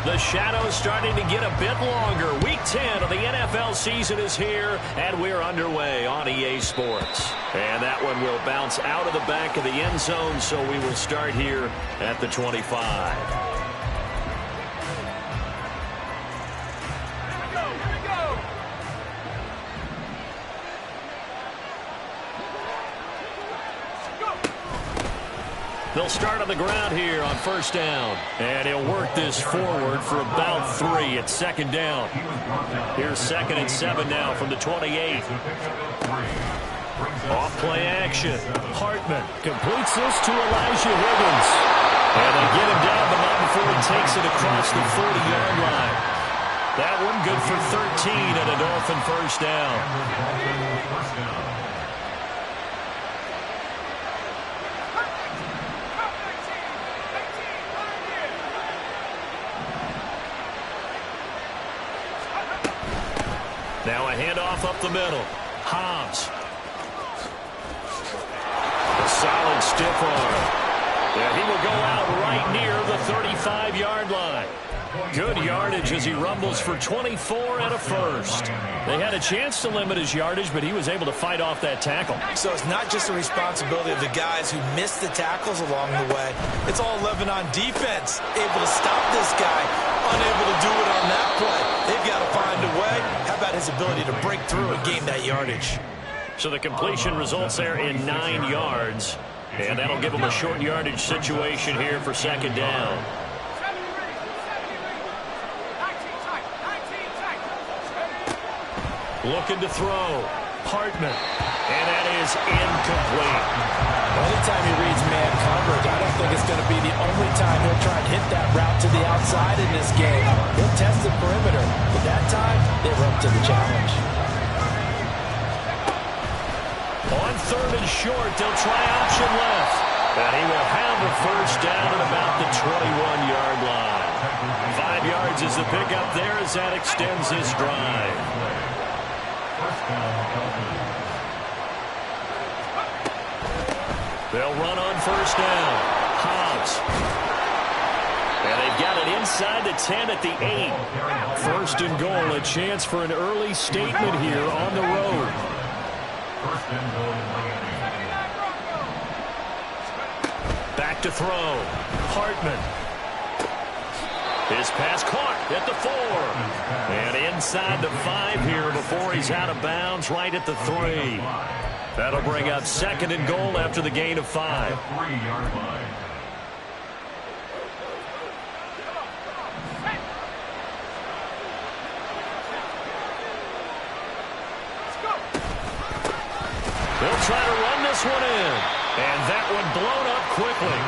The shadow's starting to get a bit longer. Week 10 of the NFL season is here, and we're underway on EA Sports. And that one will bounce out of the back of the end zone, so we will start here at the 25. They'll start on the ground here on first down. And he'll work this forward for about 3 at second down. Here's 2nd and 7 now from the 28. Off play action. Hartman completes this to Elijah Higgins. And they get him down, but not before he takes it across the 40-yard line. That one good for 13 and a Dolphin first down. Now a handoff up the middle. Hobbs. A solid stiff arm. And he will go out right near the 35-yard line. Good yardage as he rumbles for 24 and a first. They had a chance to limit his yardage, but he was able to fight off that tackle. So it's not just the responsibility of the guys who missed the tackles along the way. It's all 11 on defense. Able to stop this guy. Unable to do it on that play. They've got to find a way. How about his ability to break through and gain that yardage? So the completion results there in 9 yards. And that'll give him a short yardage situation here for second down. Looking to throw. Hartman. And that is incomplete. Anytime he reads man coverage, I don't think it's going to be the only time he'll try and hit that route to the outside in this game. He'll test the perimeter, but that time, they were up to the challenge. On 3rd and short, they'll try option left. And he will have a first down at about the 21-yard line. 5 yards is the pickup there as that extends his drive. They'll run on first down. Hobbs. And they've got it inside the 10 at the 8. 1st and goal, a chance for an early statement here on the road. Back to throw. Hartman. His pass caught at the 4. And inside the 5 here before he's out of bounds right at the 3. That'll bring up 2nd and goal after the gain of 5. They'll try to run this one in. And that one blown up quickly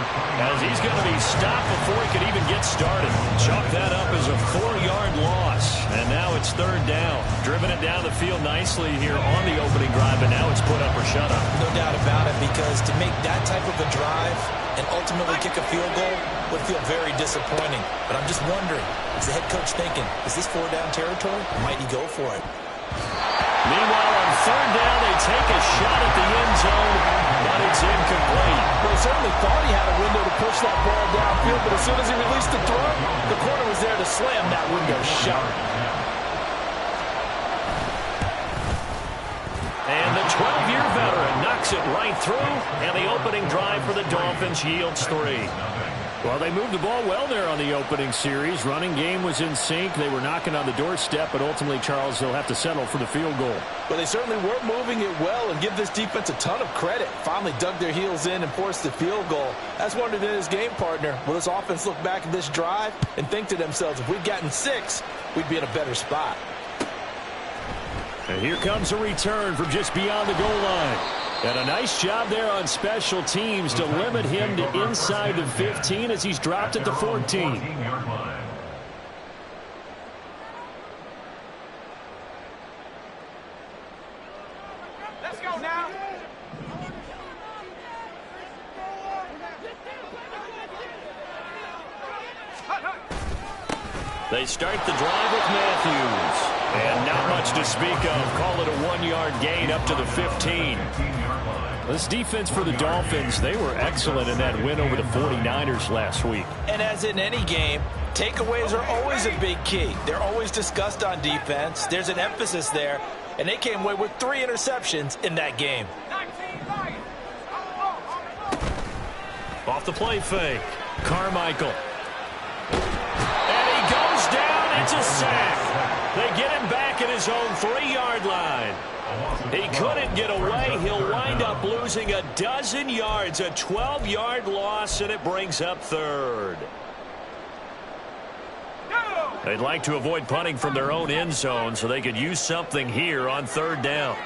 as he's going to be stopped before he could even get started. Chalk that up as a 4-yard loss. And now it's 3rd down. Driven it down the field nicely here on the opening drive, but now it's put up or shut up. No doubt about it, because to make that type of a drive and ultimately kick a field goal would feel very disappointing. But I'm just wondering, is the head coach thinking, is this 4-down territory? Or might he go for it? Meanwhile, on 3rd down, they take a shot at the end zone, but it's incomplete. Well, he certainly thought he had a window to push that ball downfield, but as soon as he released the throw, the corner was there to slam that window shut. And the 12-year veteran knocks it right through, and the opening drive for the Dolphins yields 3. Well, they moved the ball well there on the opening series. Running game was in sync. They were knocking on the doorstep, but ultimately, Charles, they'll have to settle for the field goal. Well, they certainly were moving it well, and give this defense a ton of credit. Finally dug their heels in and forced the field goal. That's wondered in his game partner. Will this offense look back at this drive and think to themselves, if we'd gotten 6, we'd be in a better spot. And here comes a return from just beyond the goal line. And a nice job there on special teams to limit him to inside the 15 as he's dropped at the 14. Let's go now. They start the drive with Matthews. And not much to speak of. Call it a 1-yard gain up to the 15. This defense for the Dolphins, they were excellent in that win over the 49ers last week. And as in any game, Takeaways are always a big key. They're always discussed on defense. There's an emphasis there, and they came away with 3 interceptions in that game. Off the play fake, Carmichael. And he goes down. It's a sack. They get him back at his own 3-yard line. He couldn't get away. He'll wind up losing a dozen yards, a 12-yard loss, and it brings up 3rd. They'd like to avoid punting from their own end zone so they could use something here on 3rd down.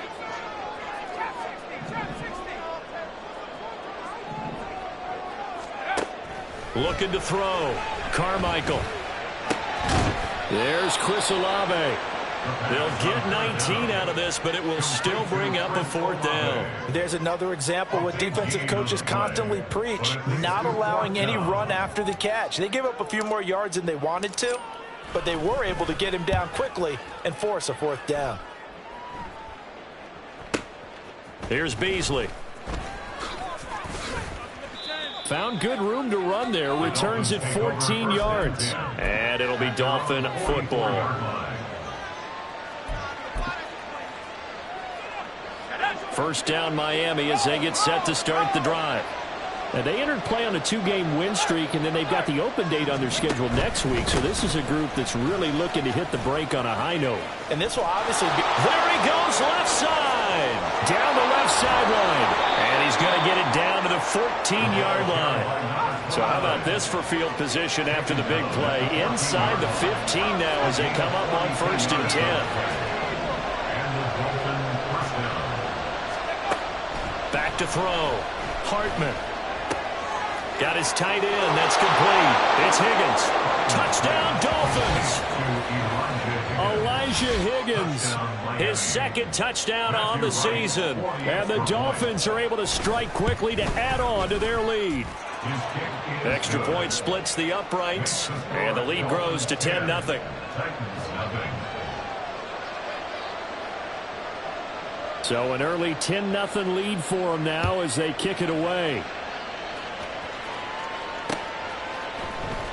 Looking to throw. Carmichael. There's Chris Olave. They'll get 19 out of this, but it will still bring up a 4th down. There's another example what defensive coaches constantly preach, not allowing any run after the catch. They gave up a few more yards than they wanted to, but they were able to get him down quickly and force a 4th down. Here's Beasley. Found good room to run there. Returns at 14 yards. And it'll be Dolphin football. First down Miami as they get set to start the drive. Now, they entered play on a 2-game win streak, and then they've got the open date on their schedule next week. So this is a group that's really looking to hit the break on a high note. And this will obviously be... There he goes, left side. Down the left sideline. And he's going to get it down to the 14-yard line. So how about this for field position after the big play? Inside the 15 now as they come up on 1st and 10. Back to throw. Hartman. Got his tight end. That's complete. It's Higgins. Touchdown, Dolphins. Elijah Higgins. His 2nd touchdown on the season. And the Dolphins are able to strike quickly to add on to their lead. Extra point splits the uprights. And the lead grows to 10-0. So an early 10-0 lead for them now as they kick it away.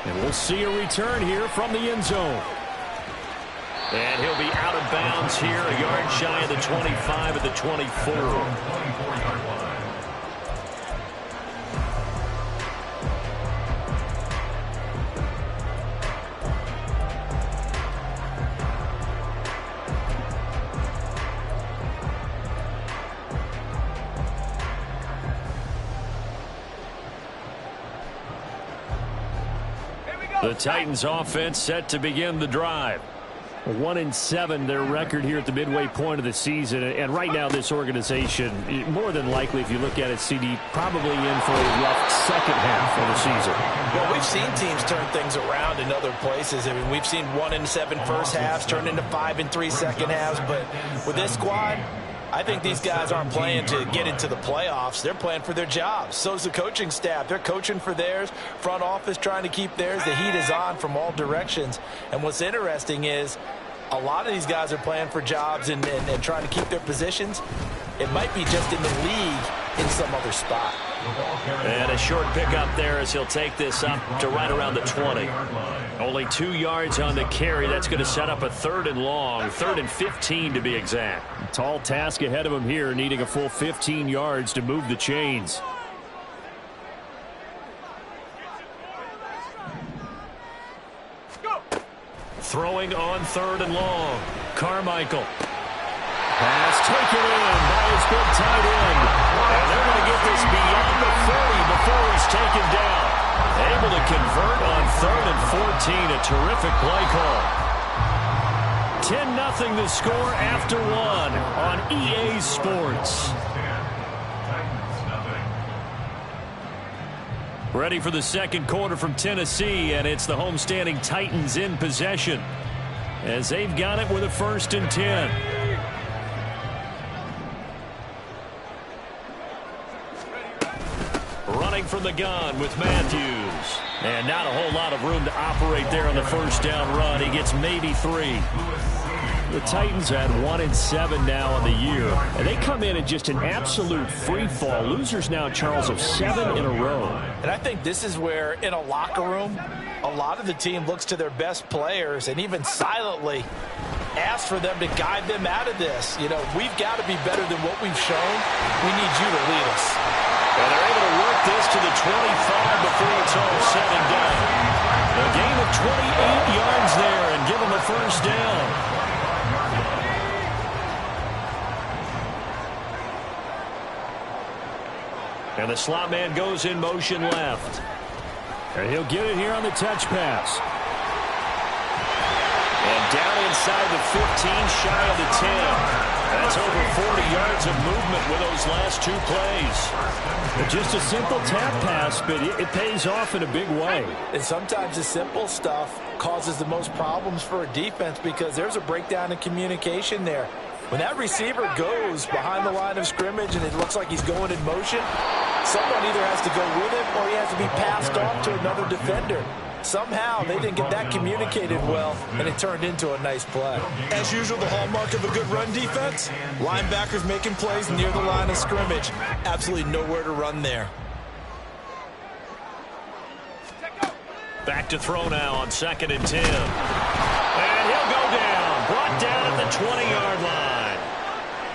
And we'll see a return here from the end zone. And he'll be out of bounds here, a yard shy of the 25 at the 24. The Titans offense set to begin the drive. 1-7 their record here at the midway point of the season, and right now this organization, more than likely if you look at it, CD, probably in for a rough second half of the season. Well, we've seen teams turn things around in other places. I mean, we've seen 1-7 first halves turn into 5-3 second halves, but with this squad, I think these guys aren't playing to get into the playoffs. They're playing for their jobs. So's the coaching staff. They're coaching for theirs. Front office trying to keep theirs. The heat is on from all directions. And what's interesting is a lot of these guys are playing for jobs and trying to keep their positions. It might be just in the league in some other spot. And a short pickup there as he'll take this up to right around the 20. Only 2 yards on the carry. That's going to set up a 3rd and long, 3rd and 15 to be exact. Tall task ahead of him here, needing a full 15 yards to move the chains. Throwing on 3rd and long. Carmichael. Pass taken in by his big tight end. And they're going to get this beyond the 40 before he's taken down. Able to convert on 3rd and 14. A terrific play call. 10-0 the score after 1 on EA Sports. Ready for the second quarter from Tennessee, and it's the homestanding Titans in possession as they've got it with a 1st and 10. Running from the gun with Matthews. And not a whole lot of room to operate there on the 1st down run. He gets maybe 3. The Titans at 1-7 now on the year. And they come in just an absolute free fall. Losers now, Charles, of 7 in a row. And I think this is where, in a locker room, a lot of the team looks to their best players and even silently asks for them to guide them out of this. You know, we've got to be better than what we've shown. We need you to lead us. And they're able to work this to the 25 before it's all said and done. A gain of 28 yards there and give them a first down. And the slot man goes in motion left. And he'll get it here on the touch pass. And down inside the 15, shy of the 10. That's over 40 yards of movement with those last 2 plays. Just a simple tap pass, but it pays off in a big way. And sometimes the simple stuff causes the most problems for a defense because there's a breakdown in communication there. When that receiver goes behind the line of scrimmage and it looks like he's going in motion, someone either has to go with him or he has to be passed off to another defender. Somehow they didn't get that communicated well, and it turned into a nice play. As usual, the hallmark of a good run defense, linebackers making plays near the line of scrimmage. Absolutely nowhere to run there. Back to throw now on 2nd and 10. And he'll go down. Brought down at the 20-yard line.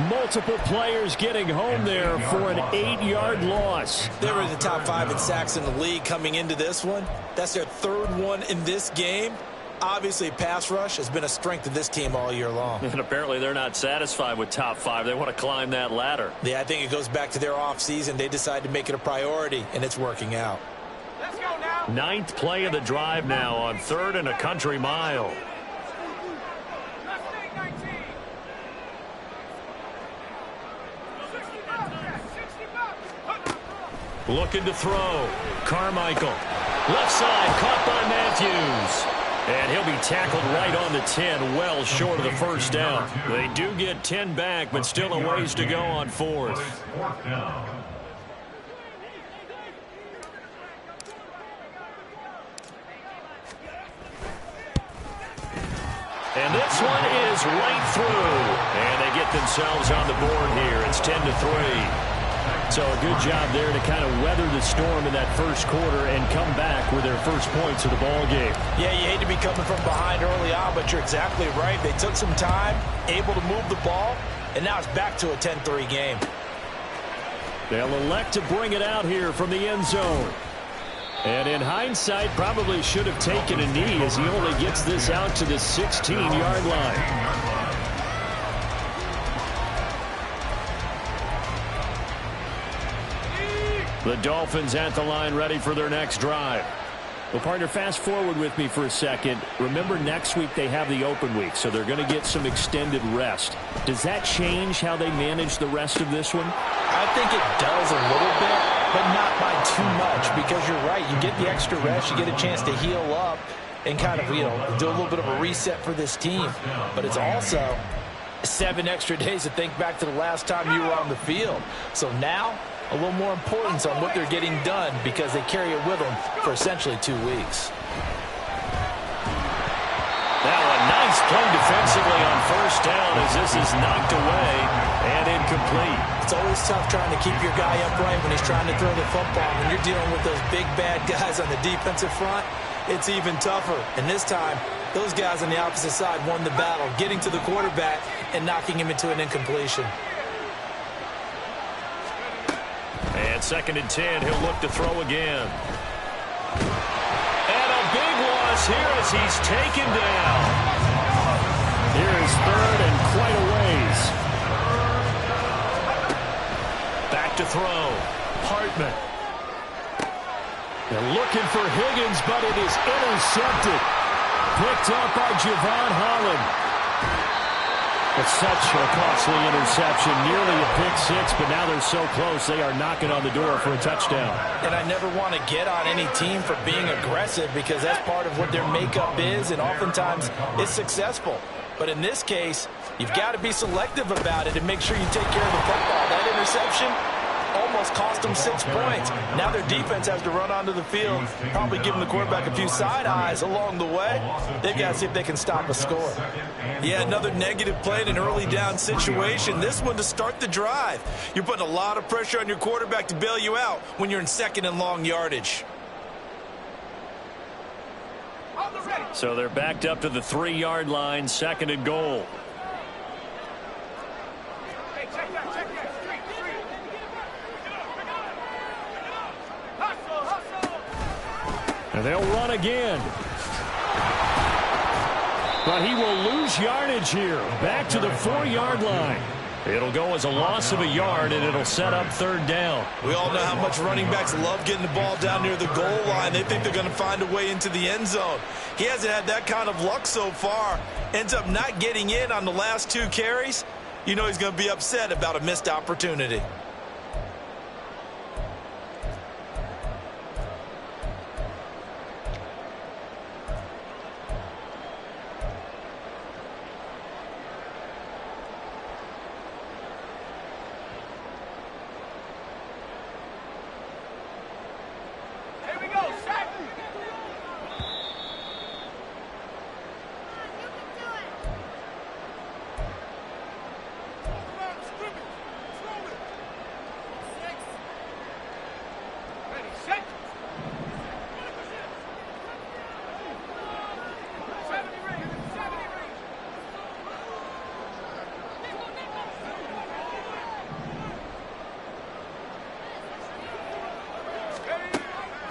Multiple players getting home there for an 8-yard loss. They were in the top 5 in sacks in the league coming into this one. That's their 3rd one in this game. Obviously, pass rush has been a strength of this team all year long. And apparently they're not satisfied with top 5. They want to climb that ladder. Yeah, I think it goes back to their offseason. They decided to make it a priority, and it's working out. Let's go now. 9th play of the drive now on 3rd and a country mile. Let's take 19. 60 bucks. Looking to throw. Carmichael. Left side, caught by Matthews. And he'll be tackled right on the 10, well short of the first down. They do get 10 back, but still a ways to go on 4th. And this one is right through. And they get themselves on the board here. It's 10-3. So a good job there to kind of weather the storm in that first quarter and come back with their first points of the ball game. Yeah, you hate to be coming from behind early on, but you're exactly right. They took some time, able to move the ball, and now it's back to a 10-3 game. They'll elect to bring it out here from the end zone. And in hindsight, probably should have taken a knee as he only gets this out to the 16-yard line. The Dolphins at the line ready for their next drive. Well, partner, fast forward with me for a second. Remember, next week they have the open week, so they're going to get some extended rest. Does that change how they manage the rest of this one? I think it does a little bit, but not by too much, because you're right. You get the extra rest, you get a chance to heal up and kind of, do a little bit of a reset for this team. But it's also 7 extra days to think back to the last time you were on the field. So now, a little more importance on what they're getting done because they carry it with them for essentially 2 weeks. Now a nice play defensively on first down as this is knocked away and incomplete. It's always tough trying to keep your guy upright when he's trying to throw the football. When you're dealing with those big, bad guys on the defensive front, it's even tougher. And this time, those guys on the opposite side won the battle, getting to the quarterback and knocking him into an incompletion. And 2nd and 10, he'll look to throw again. And a big loss here as he's taken down. Here is 3rd and quite a ways. Back to throw. Hartman. They're looking for Higgins, but it is intercepted. Picked up by Javon Holland. It's such a costly interception, nearly a pick-6, but now they're so close they are knocking on the door for a touchdown. And I never want to get on any team for being aggressive because that's part of what their makeup is, and oftentimes it's successful. But in this case, you've got to be selective about it and make sure you take care of the football. That interception almost cost them 6 points. Now their defense has to run onto the field, probably giving the quarterback a few side eyes along the way. They've got to see if they can stop a score. Yeah, another negative play in an early down situation. This one to start the drive. You're putting a lot of pressure on your quarterback to bail you out when you're in second and long yardage. So they're backed up to the 3-yard line, second and goal. Hey, check that. Three. Hustle. And they'll run again. But he will lose yardage here. Back to the 4-yard line. It'll go as a loss of a yard, and it'll set up third down. We all know how much running backs love getting the ball down near the goal line. They think they're going to find a way into the end zone. He hasn't had that kind of luck so far. Ends up not getting in on the last 2 carries. You know he's going to be upset about a missed opportunity.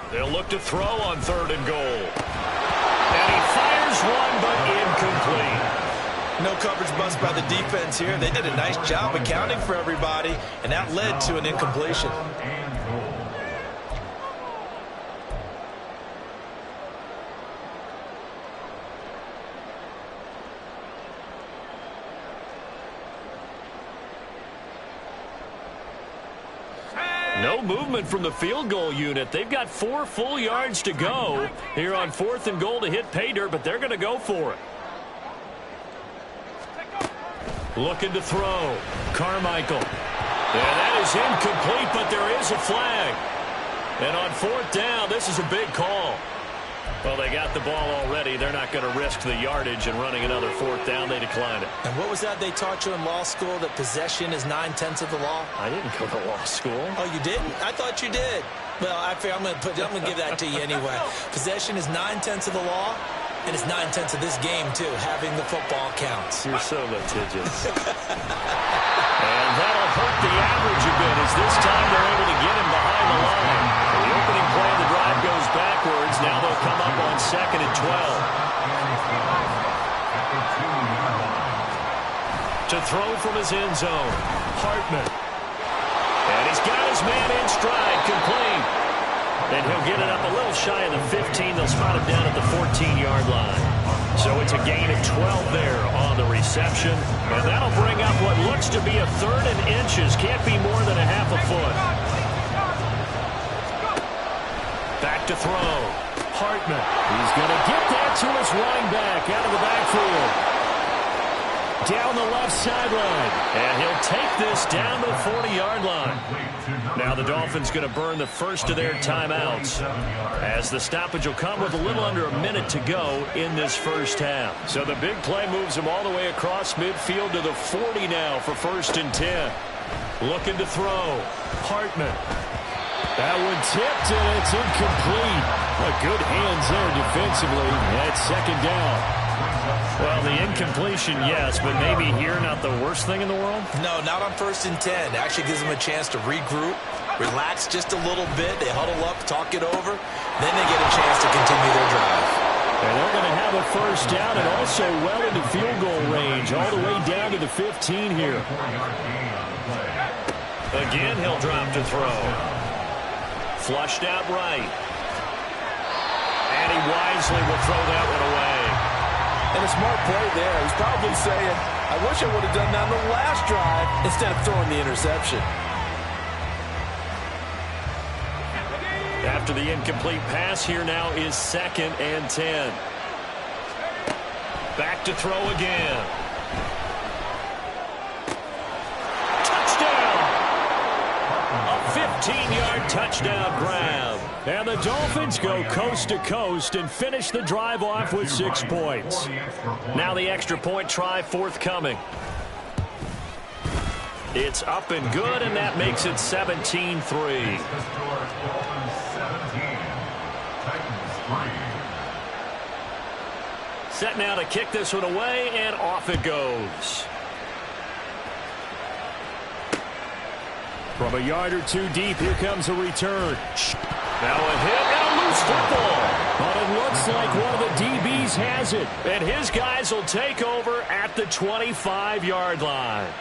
They'll look to throw on third and goal. And he fires one, but incomplete. No coverage bust by the defense here. They did a nice job accounting for everybody, and that led to an incompletion. No movement from the field goal unit. They've got 4 full yards to go here on 4th and goal to hit pay dirt, but they're going to go for it. Looking to throw. Carmichael. Yeah, that is incomplete, but there is a flag. And on 4th down, this is a big call. Well, they got the ball already. They're not going to risk the yardage and running another 4th down. They decline it. And what was that they taught you in law school, that possession is 9/10 of the law? I didn't go to law school. Oh, you didn't? I thought you did. Well, I figure I'm going to give that to you anyway. Possession is 9/10 of the law, and it's 9/10 of this game, too. Having the football counts. You're so litigious. And that'll hurt the average a bit, as this time they're able to get him behind the line. The opening play of the drive goes backwards. Now they'll come up on 2nd and 12. To throw from his end zone, Hartman. And he's got his man in stride, complete. And he'll get it up a little shy of the 15. They'll spot him down at the 14-yard line. So it's a gain of 12 there on the reception. And that'll bring up what looks to be a 3rd and inches. Can't be more than a half a foot. Back to throw. Hartman. He's going to get that to his running back out of the backfield. Down the left sideline. And he'll take this down to the 40-yard line. Now the Dolphins going to burn the first of their timeouts, as the stoppage will come with a little under a minute to go in this first half. So the big play moves them all the way across midfield to the 40 now for 1st and 10. Looking to throw. Hartman. That one tipped, and it's incomplete. Good hands there defensively at 2nd down. Well, the incompletion, yes, but maybe here not the worst thing in the world? No, not on 1st and 10. Actually gives them a chance to regroup, relax just a little bit. They huddle up, talk it over. Then they get a chance to continue their drive. And they're going to have a 1st down and also well into field goal range, all the way down to the 15 here. Again, he'll drop to throw. Flushed out right. And he wisely will throw that one away. And a smart play there. He's probably saying, I wish I would have done that on the last drive instead of throwing the interception. After the incomplete pass, here now is 2nd and 10. Back to throw again. Touchdown! A 17-yard touchdown grab. And the Dolphins go coast to coast and finish the drive off with 6 points. Now the extra point try forthcoming. It's up and good, and that makes it 17-3. Set now to kick this one away, and off it goes. From a yard or two deep, here comes a return. Now a hit and a loose football. But it looks like one of the DBs has it. And his guys will take over at the 25-yard line.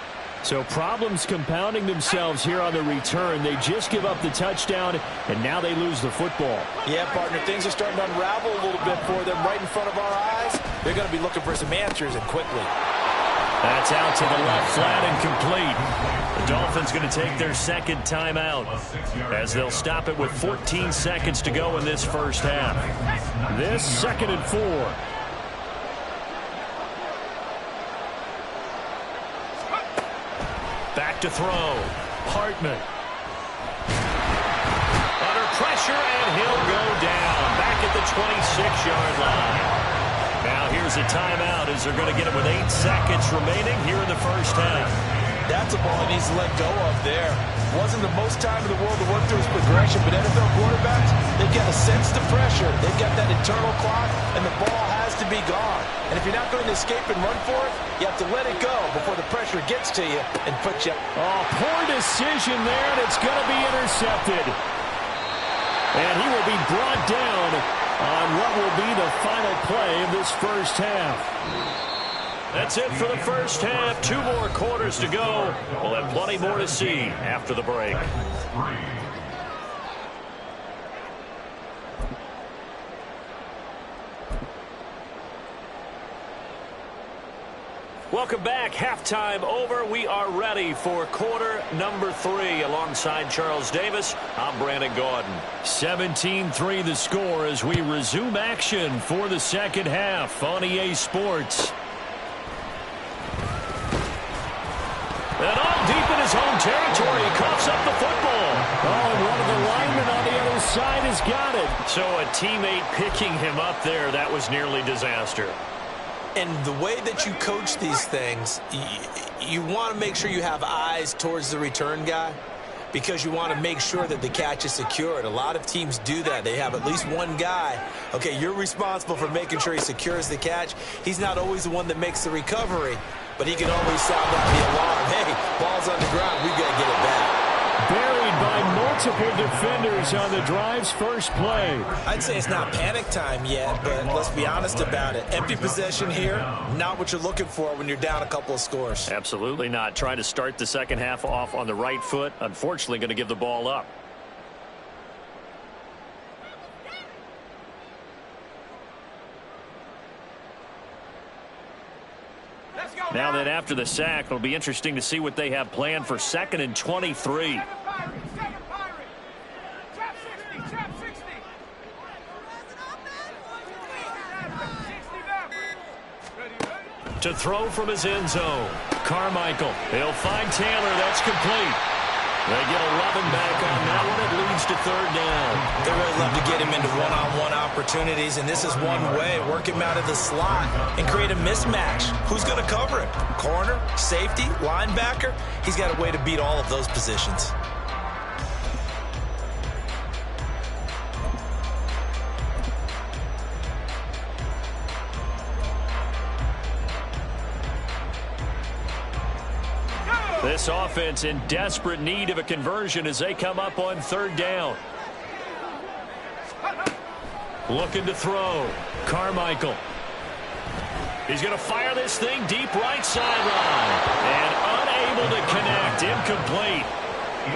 So problems compounding themselves here on the return. They just give up the touchdown, and now they lose the football. Yeah, partner, things are starting to unravel a little bit for them right in front of our eyes. They're going to be looking for some answers, and quickly. That's out to the left, flat and complete. The Dolphins going to take their second timeout as they'll stop it with 14 seconds to go in this first half. This 2nd and 4. Back to throw. Hartman. Under pressure, and he'll go down. Back at the 26-yard line. Now here's a timeout as they're going to get it with 8 seconds remaining here in the first half. That's a ball he needs to let go of there. Wasn't the most time in the world to work through his progression, but NFL quarterbacks, they've got a sense to pressure. They've got that internal clock, and the ball has to be gone. And if you're not going to escape and run for it, you have to let it go before the pressure gets to you and put you. Oh, poor decision there, and it's going to be intercepted. And he will be brought down on what will be the final play of this first half. That's it for the first half. 2 more quarters to go. We'll have plenty more to see after the break. Welcome back. Halftime over. We are ready for quarter number 3. Alongside Charles Davis, I'm Brandon Gaudin. 17-3 the score as we resume action for the second half on EA Sports. And all deep in his own territory, he coughs up the football. Oh, and one of the linemen on the other side has got it. So a teammate picking him up there, that was nearly disaster. And the way that you coach these things, you want to make sure you have eyes towards the return guy because you want to make sure that the catch is secured. A lot of teams do that. They have at least one guy. Okay, you're responsible for making sure he secures the catch. He's not always the one that makes the recovery, but he can always sound out the alarm. Hey, ball's on the ground. We've got to get it back. Buried by multiple defenders on the drive's first play. I'd say it's not panic time yet, but let's be honest about it. Empty possession here, not what you're looking for when you're down a couple of scores. Absolutely not. Trying to start the second half off on the right foot. Unfortunately, going to give the ball up. Now then, after the sack, it'll be interesting to see what they have planned for 2nd and 23. To throw from his end zone. Carmichael. He'll find Taylor. That's complete. They get 11 back on that one. It leads to 3rd down. They really love to get him into one-on-one opportunities, and this is one way. Work him out of the slot and create a mismatch. Who's going to cover him? Corner, safety, linebacker? He's got a way to beat all of those positions. This offense in desperate need of a conversion as they come up on 3rd down. Looking to throw. Carmichael. He's going to fire this thing deep right sideline. And unable to connect. Incomplete.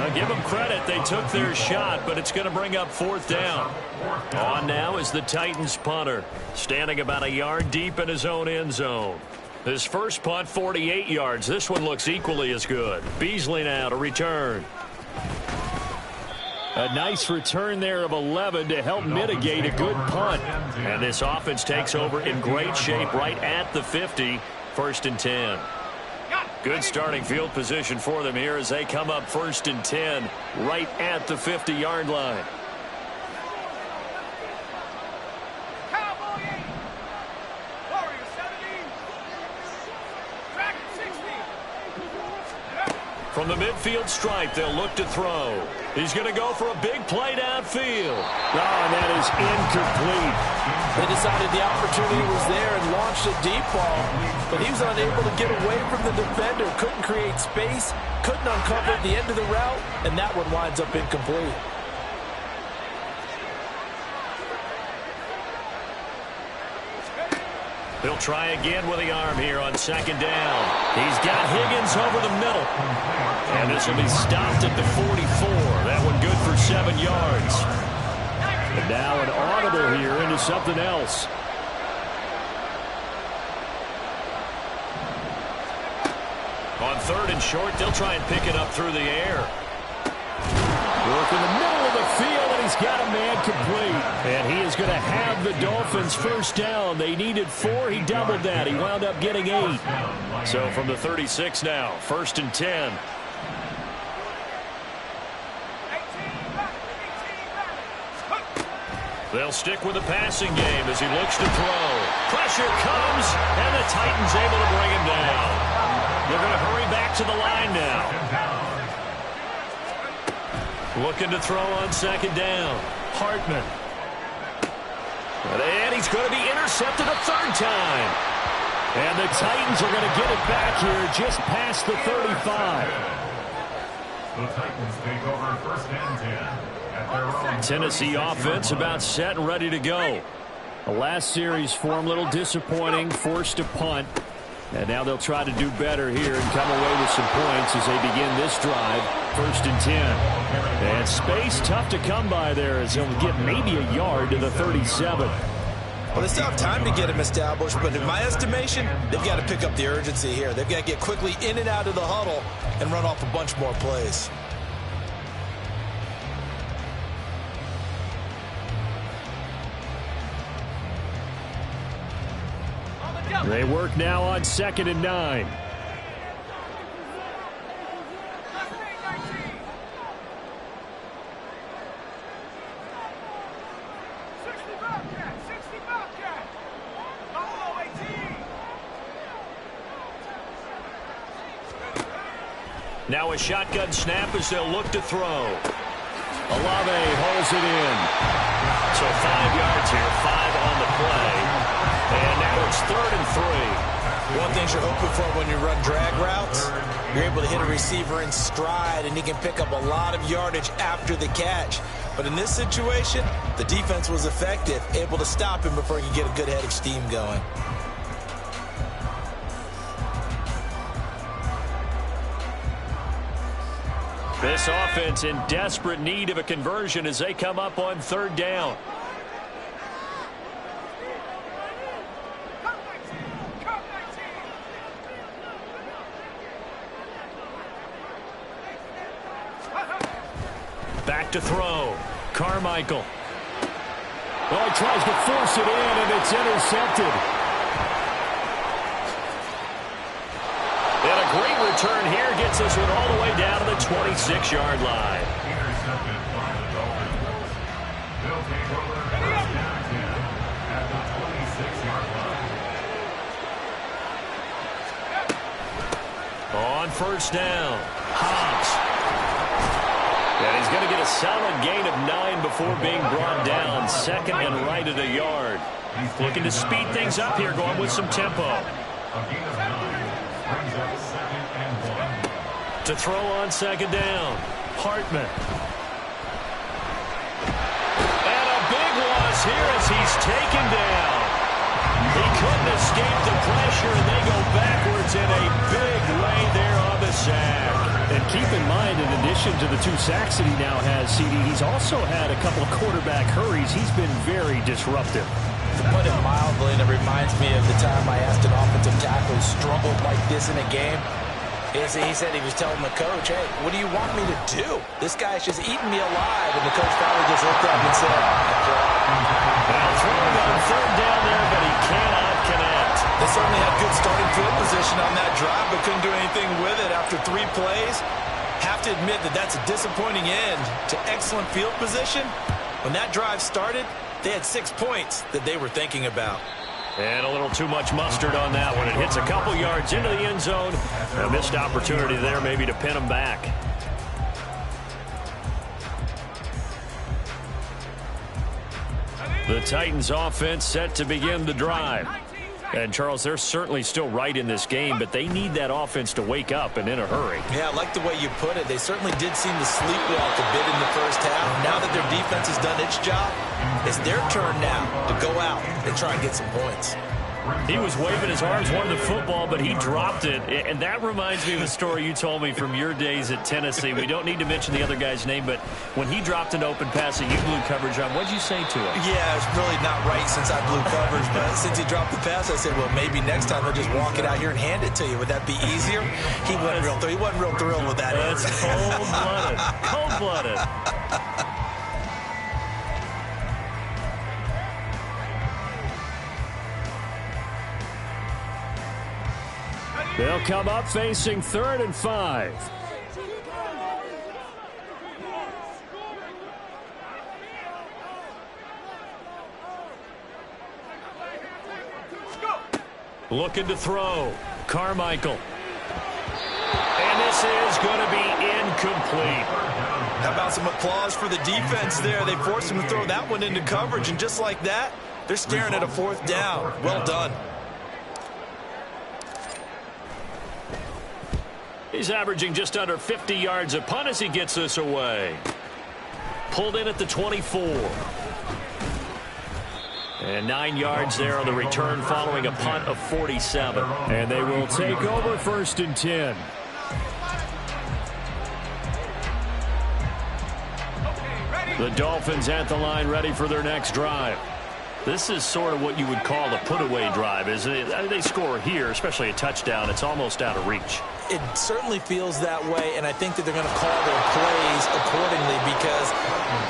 I'll give them credit. They took their shot, but it's going to bring up 4th down. On now is the Titans punter. Standing about a yard deep in his own end zone. His first punt, 48 yards. This one looks equally as good. Beasley now to return. A nice return there of 11 to help mitigate a good punt. And this offense takes over in great shape right at the 50. 1st and 10. Good starting field position for them here as they come up 1st and 10 right at the 50-yard line. Cowboy 8. Warrior 70. Dragon 60. From the midfield stripe, they'll look to throw. He's going to go for a big play downfield. Oh, and that is incomplete. They decided the opportunity was there and launched a deep ball, but he was unable to get away from the defender, couldn't create space, couldn't uncover the end of the route, and that one winds up incomplete. He'll try again with the arm here on 2nd down. He's got Higgins over the middle. And this will be stopped at the 44. That one good for 7 yards. And now an audible here into something else. On 3rd and short, they'll try and pick it up through the air. Work in the middle of the field, and he's got a man complete. And he is going to have the Dolphins 1st down. They needed 4. He doubled that. He wound up getting 8. So from the 36 now, 1st and 10. They'll stick with the passing game as he looks to throw. Pressure comes, and the Titans able to bring him down. They're going to hurry back to the line now. Looking to throw on 2nd down. Hartman. And he's going to be intercepted a 3rd time. And the Titans are going to get it back here just past the 35. The Titans take over 1st and 10. Tennessee offense about set and ready to go. The last series for him, a little disappointing, forced to punt. And now they'll try to do better here and come away with some points as they begin this drive. 1st and 10. And space tough to come by there as they'll get maybe a yard to the 37. Well, they still have time to get him established, but in my estimation, they've got to pick up the urgency here. They've got to get quickly in and out of the huddle and run off a bunch more plays. They work now on 2nd and 9. Now a shotgun snap as they'll look to throw. Olave holds it in. So 5 yards here, 5 on the play. And now it's 3rd and 3. One thing you're hoping for when you run drag routes, you're able to hit a receiver in stride, and he can pick up a lot of yardage after the catch. But in this situation, the defense was effective, able to stop him before he could get a good head of steam going. This offense in desperate need of a conversion as they come up on 3rd down. Back to throw. Carmichael. Oh, he tries to force it in, and it's intercepted. And a great return here gets this one all the way down to the 26-yard line. Intercepted by the Dolphins. They'll take over 1st and 10 at the 26-yard line. On 1st down, Hobbs. And he's going to get a solid gain of 9 before being brought down. 2nd and right at a yard. Looking to speed things up here, going with some tempo. A gain of 9 brings up 2nd and 1. To throw on 2nd down, Hartman. And a big loss here as he's taken down. He couldn't escape the pressure, and they go backwards in a big way there on the sack. And keep in mind, in addition to the 2 sacks that he now has, CD, he's also had a couple of quarterback hurries. He's been very disruptive. To put it mildly, and it reminds me of the time I asked an offensive tackle who struggled like this in a game. He said he was telling the coach, hey, what do you want me to do? This guy's just eating me alive. And the coach finally just looked up and said, now throwing on 3rd down there, but he cannot connect. They certainly had good starting field position possession on that drive, but couldn't do anything with it after 3 plays. Have to admit that that's a disappointing end to excellent field position. When that drive started, they had 6 points that they were thinking about. And a little too much mustard on that one. It hits a couple yards into the end zone. A missed opportunity there maybe to pin them back. The Titans offense set to begin the drive. And, Charles, they're certainly still right in this game, but they need that offense to wake up and in a hurry. Yeah, I like the way you put it. They certainly did seem to sleepwalk a bit in the first half. Now that their defense has done its job, it's their turn now to go out and try and get some points. He was waving his arms, wanted the football, but he dropped it. And that reminds me of a story you told me from your days at Tennessee. We don't need to mention the other guy's name, but when he dropped an open pass that you blew coverage on, what did you say to him? Yeah, it's really not right since I blew coverage, but since he dropped the pass, I said, well, maybe next time he'll just walk it out here and hand it to you. Would that be easier? He wasn't real thrilled with that. That's cold-blooded. Cold-blooded. They'll come up facing 3rd and 5. Looking to throw. Carmichael. And this is going to be incomplete. How about some applause for the defense there? They forced him to throw that one into coverage, and just like that, they're staring at a 4th down. Well done. He's averaging just under 50 yards a punt as he gets this away. Pulled in at the 24. And 9 yards there on the return following a punt of 47. And they will take over 1st and 10. The Dolphins at the line ready for their next drive. This is sort of what you would call a put-away drive, isn't it? I mean, they score here, especially a touchdown. It's almost out of reach. It certainly feels that way, and I think that they're going to call their plays accordingly because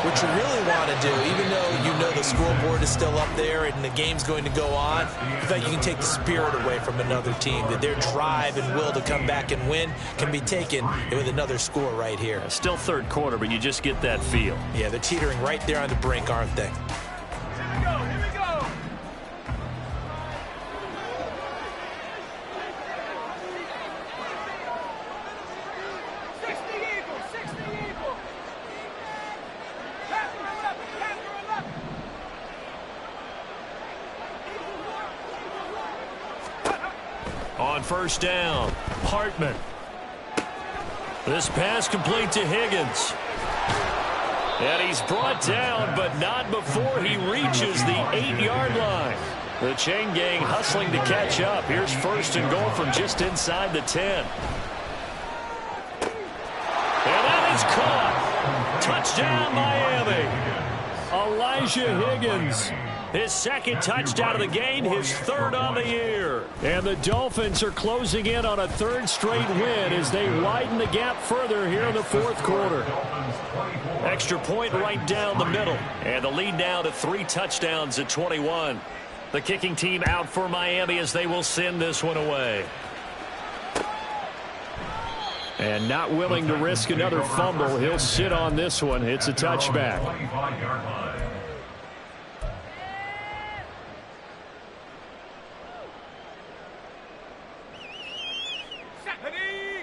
what you really want to do, even though you know the scoreboard is still up there and the game's going to go on, in fact, you can take the spirit away from another team, that their drive and will to come back and win can be taken with another score right here. Still 3rd quarter, but you just get that feel. Yeah, they're teetering right there on the brink, aren't they? On 1st down, Hartman. This pass complete to Higgins. And he's brought down, but not before he reaches the 8-yard line. The chain gang hustling to catch up. Here's 1st and goal from just inside the 10. And that is caught. Touchdown, Miami. Elijah Higgins. His 2nd touchdown of the game, his 3rd on the year. And the Dolphins are closing in on a 3rd straight win as they widen the gap further here in the 4th quarter. Extra point right down the middle. And the lead now to 3 touchdowns at 21. The kicking team out for Miami as they will send this one away. And not willing to risk another fumble, he'll sit on this one. It's a touchback.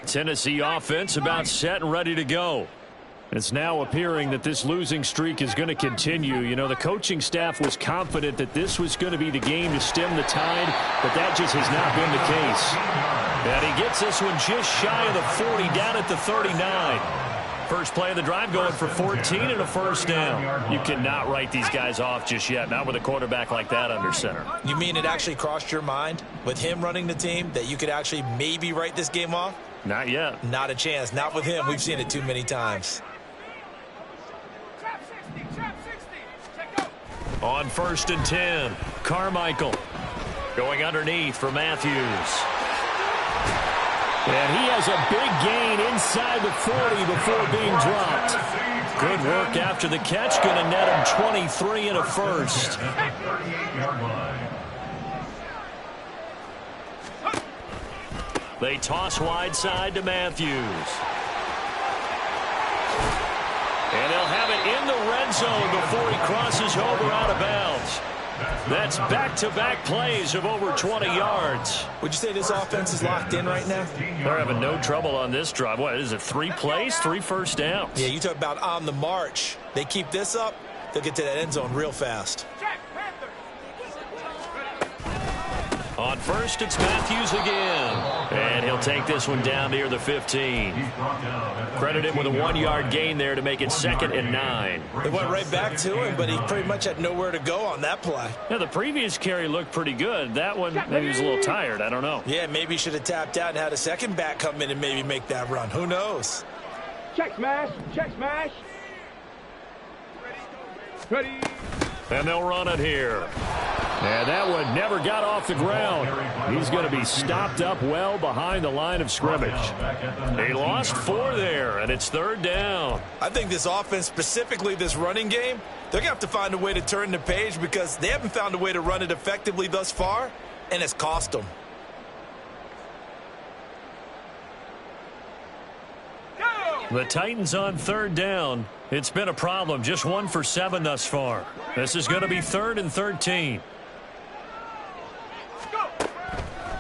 Tennessee offense about set and ready to go. It's now appearing that this losing streak is going to continue. You know, the coaching staff was confident that this was going to be the game to stem the tide, but that just has not been the case. And he gets this one just shy of the 40, down at the 39. First play of the drive going for 14 and a 1st down. You cannot write these guys off just yet, not with a quarterback like that under center. You mean it actually crossed your mind with him running the team that you could actually maybe write this game off? Not yet. Not a chance. Not with him. We've seen it too many times. On 1st and 10, Carmichael going underneath for Matthews. And he has a big gain inside the 40 before being dropped. Good work after the catch. Going to net him 23 and a 1st. They toss wide side to Matthews. And they'll have it in the red zone before he crosses over out of bounds. That's back-to-back plays of over 20 yards. Would you say this offense is locked in right now? They're having no trouble on this drive. What is it, 3 plays, 3 first downs? Yeah, you talk about on the march. They keep this up, they'll get to that end zone real fast. On first, it's Matthews again. And he'll take this one down near the 15. Credit him with a 1-yard gain there to make it 2nd and 9. They went right back to him, but he pretty much had nowhere to go on that play. Yeah, the previous carry looked pretty good. That one, maybe he was a little tired. I don't know. Yeah, maybe he should have tapped out and had a second back come in and maybe make that run. Who knows? Check smash. Check smash. Ready. And they'll run it here. And that one never got off the ground. He's going to be stopped up well behind the line of scrimmage. They lost 4 there, and it's 3rd down. I think this offense, specifically this running game, they're going to have to find a way to turn the page because they haven't found a way to run it effectively thus far, and it's cost them. The Titans on 3rd down. It's been a problem. Just 1 for 7 thus far. This is going to be 3rd and 13.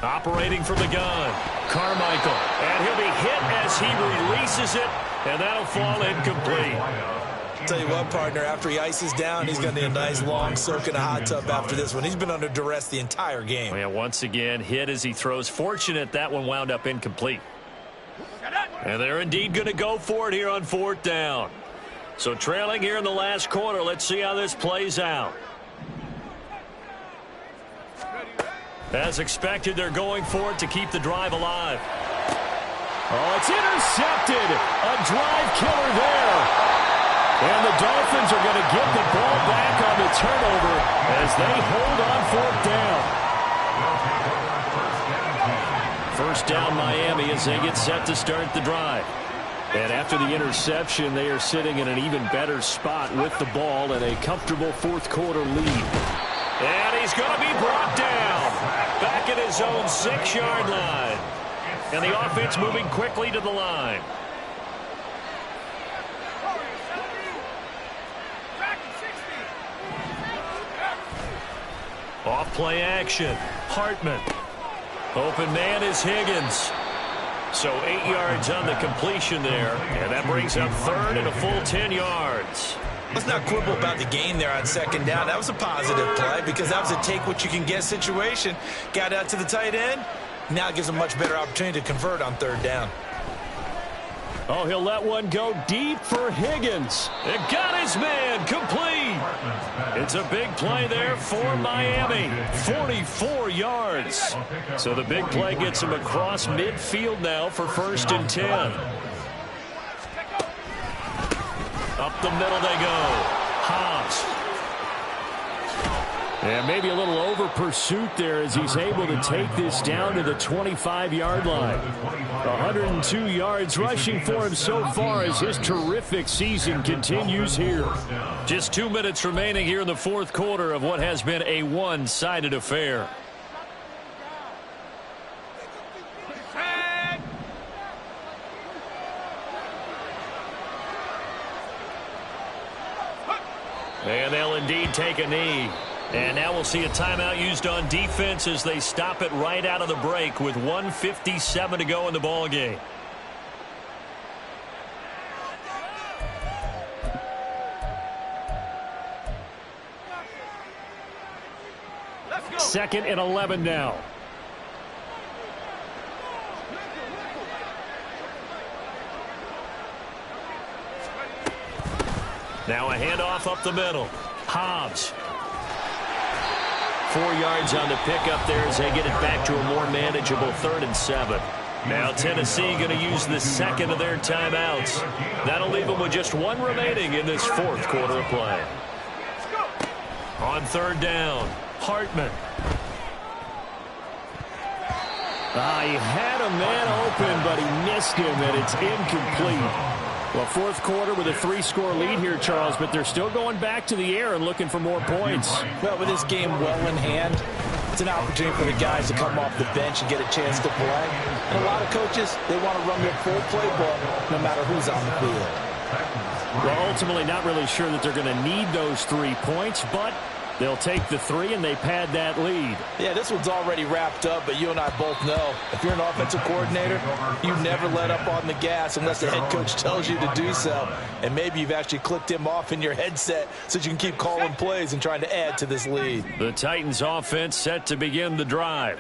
Operating from the gun, Carmichael. And he'll be hit as he releases it, and that'll fall incomplete. Tell you what, partner, after he ices down, he's going to need a nice long soak in a hot tub after this one. He's been under duress the entire game. Yeah, once again, hit as he throws. Fortunate that one wound up incomplete. And they're indeed going to go for it here on 4th down. So trailing here in the last quarter, let's see how this plays out. As expected, they're going for it to keep the drive alive. Oh, it's intercepted. A drive killer there. And the Dolphins are going to get the ball back on the turnover as they hold on 4th down. First down Miami as they get set to start the drive. And after the interception, they are sitting in an even better spot with the ball and a comfortable 4th quarter lead. And he's going to be brought down back at his own 6-yard line. And the offense moving quickly to the line. Off play action. Hartman. Open man is Higgins. So 8 yards on the completion there. And that brings up 3rd and a full 10 yards. Let's not quibble about the gain there on 2nd down. That was a positive play because that was a take-what-you-can-get situation. Got out to the tight end. Now it gives a much better opportunity to convert on 3rd down. Oh, he'll let one go deep for Higgins. It got his man complete. It's a big play there for Miami. 44 yards. So the big play gets him across midfield now for 1st and 10. Up the middle they go. Hobbs. And maybe a little over pursuit there as he's able to take this down to the 25-yard line. 102 yards rushing for him so far as his terrific season continues here. Just 2 minutes remaining here in the 4th quarter of what has been a one-sided affair. And they'll indeed take a knee. And now we'll see a timeout used on defense as they stop it right out of the break with 1:57 to go in the ball game. Second and 11 now. Now a handoff up the middle. Hobbs. 4 yards on the pickup there as they get it back to a more manageable 3rd and 7. Now Tennessee going to use the second of their timeouts. That'll leave them with just 1 remaining in this 4th quarter of play. On 3rd down, Hartman. He had a man open, but he missed him, and it's incomplete. Well, 4th quarter with a 3-score lead here, Charles, but they're still going back to the air and looking for more points. Well, with this game well in hand, It's an opportunity for the guys to come off the bench and get a chance to play. And a lot of coaches, they want to run their full playbook no matter who's on the field. Well, ultimately not really sure that they're going to need those 3 points, but they'll take the 3 and they pad that lead. Yeah, this one's already wrapped up, but you and I both know if you're an offensive coordinator, you never let up on the gas unless the head coach tells you to do so. And maybe you've actually clicked him off in your headset so that you can keep calling plays and trying to add to this lead. The Titans offense set to begin the drive.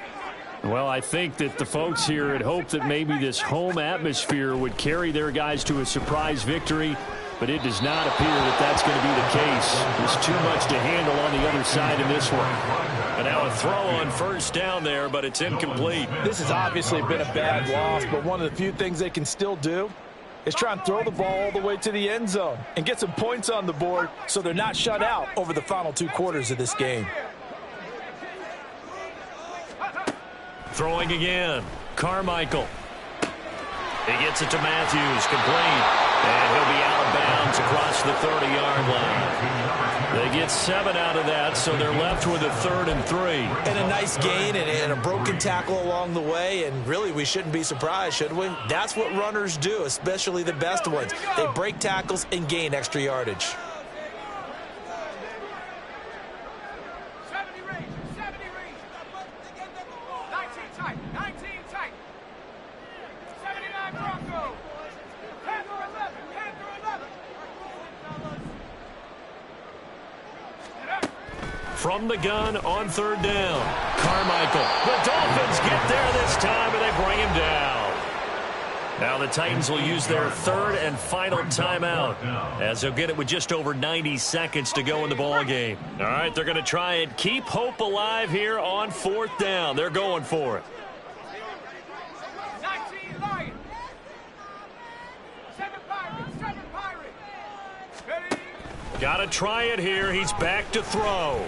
Well, I think that the folks here had hoped that maybe this home atmosphere would carry their guys to a surprise victory, but it does not appear that that's going to be the case. There's too much to handle on the other side in this one. And now a throw on first down there, but it's incomplete. This has obviously been a bad loss, but one of the few things they can still do is try and throw the ball all the way to the end zone and get some points on the board so they're not shut out over the final 2 quarters of this game. Throwing again. Carmichael. He gets it to Matthews, complete. And he'll be out of bounds across the 30-yard line. They get 7 out of that, so they're left with a 3rd and 3. And a nice gain and a broken tackle along the way, and really we shouldn't be surprised, should we? That's what runners do, especially the best ones. They break tackles and gain extra yardage. From the gun on 3rd down. Carmichael. The Dolphins get there this time, and they bring him down. Now the Titans will use their 3rd and final timeout, as they'll get it with just over 90 seconds to go in the ball game. All right, they're going to try and keep hope alive here on 4th down. They're going for it. Got to try it here. He's back to throw.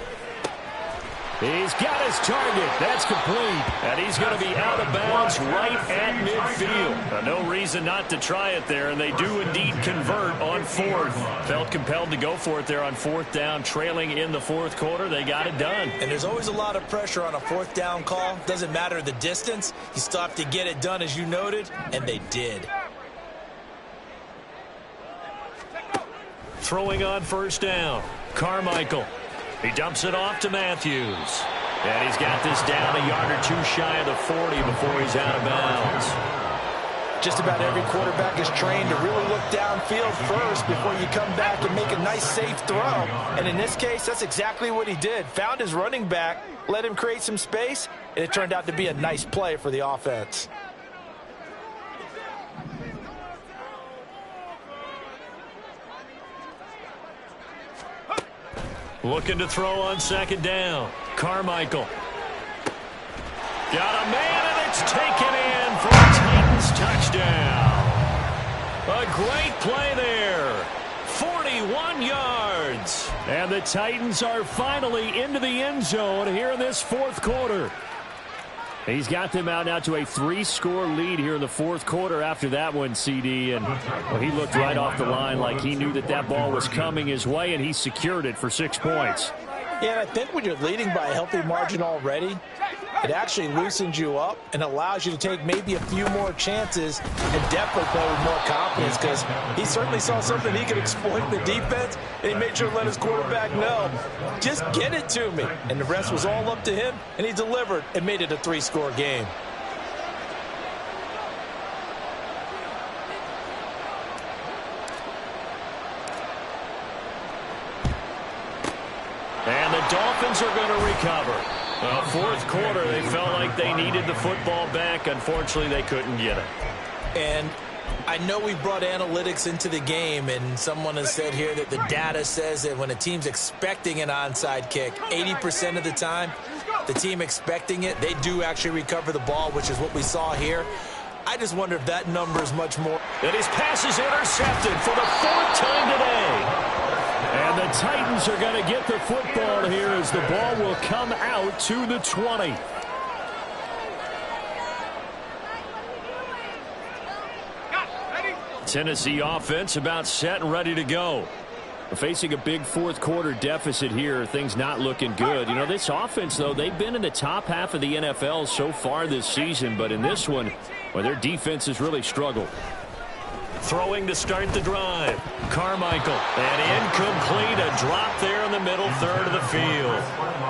He's got his target. That's complete. And he's going to be out of bounds right at midfield. Now, no reason not to try it there, and they do indeed convert on 4th. Felt compelled to go for it there on 4th down, trailing in the 4th quarter. They got it done. And there's always a lot of pressure on a 4th down call. Doesn't matter the distance. You still have to get it done, as you noted, and they did. Throwing on 1st down. Carmichael. He dumps it off to Matthews. And he's got this down a yard or 2 shy of the 40 before he's out of bounds. Just about every quarterback is trained to really look downfield first before you come back and make a nice, safe throw. And in this case, that's exactly what he did. Found his running back, let him create some space, and it turned out to be a nice play for the offense. Looking to throw on 2nd down. Carmichael. Got a man, and it's taken in for a Titans touchdown. A great play there. 41 yards. And the Titans are finally into the end zone here in this 4th quarter. He's got them out now to a 3-score lead here in the 4th quarter after that one, CD. And well, he looked right off the line like he knew that that ball was coming his way, and he secured it for 6 points. Yeah, and I think when you're leading by a healthy margin already, it actually loosens you up and allows you to take maybe a few more chances and definitely play with more confidence, because he certainly saw something he could exploit in the defense, and he made sure to let his quarterback know, just get it to me. And the rest was all up to him, and he delivered and made it a 3-score game. And the Dolphins are going to recover. Well, 4th quarter, they felt like they needed the football back. Unfortunately, they couldn't get it. And I know we brought analytics into the game, and someone has said here that the data says that when a team's expecting an onside kick, 80% of the time, the team expecting it, they do actually recover the ball, which is what we saw here. I just wonder if that number is much more. And his pass is intercepted for the 4th time today. And the Titans are going to get the football here as the ball will come out to the 20. Tennessee offense about set and ready to go. Facing a big fourth-quarter deficit here, things not looking good. You know, this offense, though, they've been in the top half of the NFL so far this season, but in this one, well, their defense has really struggled. Throwing to start the drive. Carmichael. And incomplete. A drop there in the middle third of the field.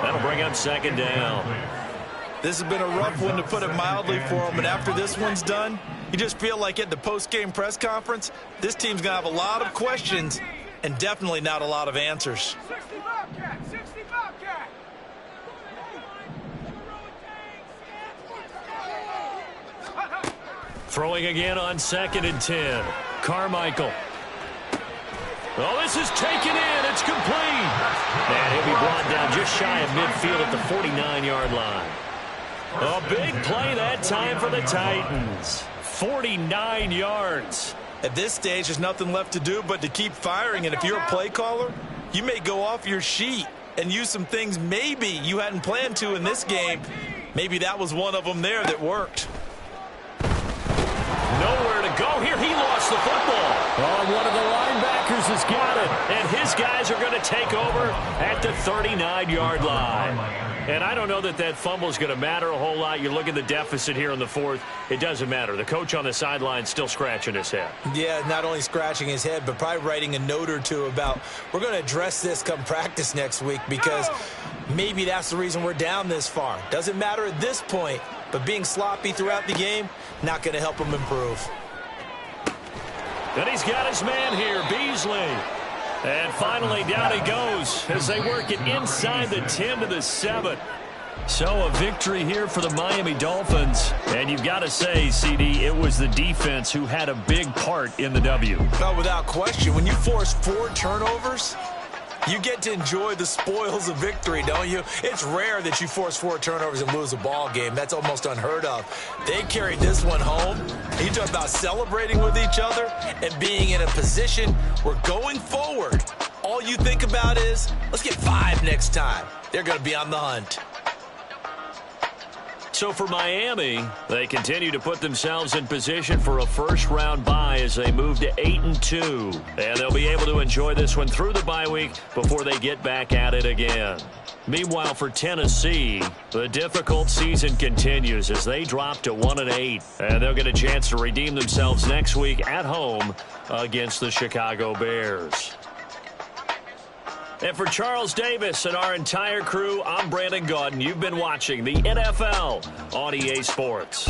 That'll bring up second down. This has been a rough one, to put it mildly, for them. And after this one's done, you just feel like at the post-game press conference, this team's going to have a lot of questions and definitely not a lot of answers. 60 Bobcat, 60 Bobcat. Throwing again on 2nd and 10. Carmichael. Oh, this is taken in. It's complete. And he'll be brought down just shy of midfield at the 49-yard line. A big play that time for the Titans. 49 yards. At this stage, there's nothing left to do but to keep firing. And if you're a play caller, you may go off your sheet and use some things maybe you hadn't planned to in this game. Maybe that was one of them there that worked. Nowhere to go here. He lost the football. Oh, one of the linebackers has got it. And his guys are going to take over at the 39-yard line. And I don't know that that fumble is going to matter a whole lot. You look at the deficit here in the fourth. It doesn't matter. The coach on the sideline still scratching his head. Yeah, not only scratching his head, but probably writing a note or two about, we're going to address this come practice next week, because maybe that's the reason we're down this far. Doesn't matter at this point, but being sloppy throughout the game, not going to help him improve. And he's got his man here, Beasley. And finally, down he goes as they work it inside the 10 to the 7. So a victory here for the Miami Dolphins. And you've got to say, CD, it was the defense who had a big part in the W. No, without question. When you force 4 turnovers, you get to enjoy the spoils of victory, don't you? It's rare that you force 4 turnovers and lose a ball game. That's almost unheard of. They carried this one home. You talk about celebrating with each other and being in a position where going forward, all you think about is, let's get 5 next time. They're going to be on the hunt. So for Miami, they continue to put themselves in position for a first-round bye as they move to 8-2. And they'll be able to enjoy this one through the bye week before they get back at it again. Meanwhile, for Tennessee, the difficult season continues as they drop to 1-8. And they'll get a chance to redeem themselves next week at home against the Chicago Bears. And for Charles Davis and our entire crew, I'm Brandon Gaudin. You've been watching the NFL on EA Sports.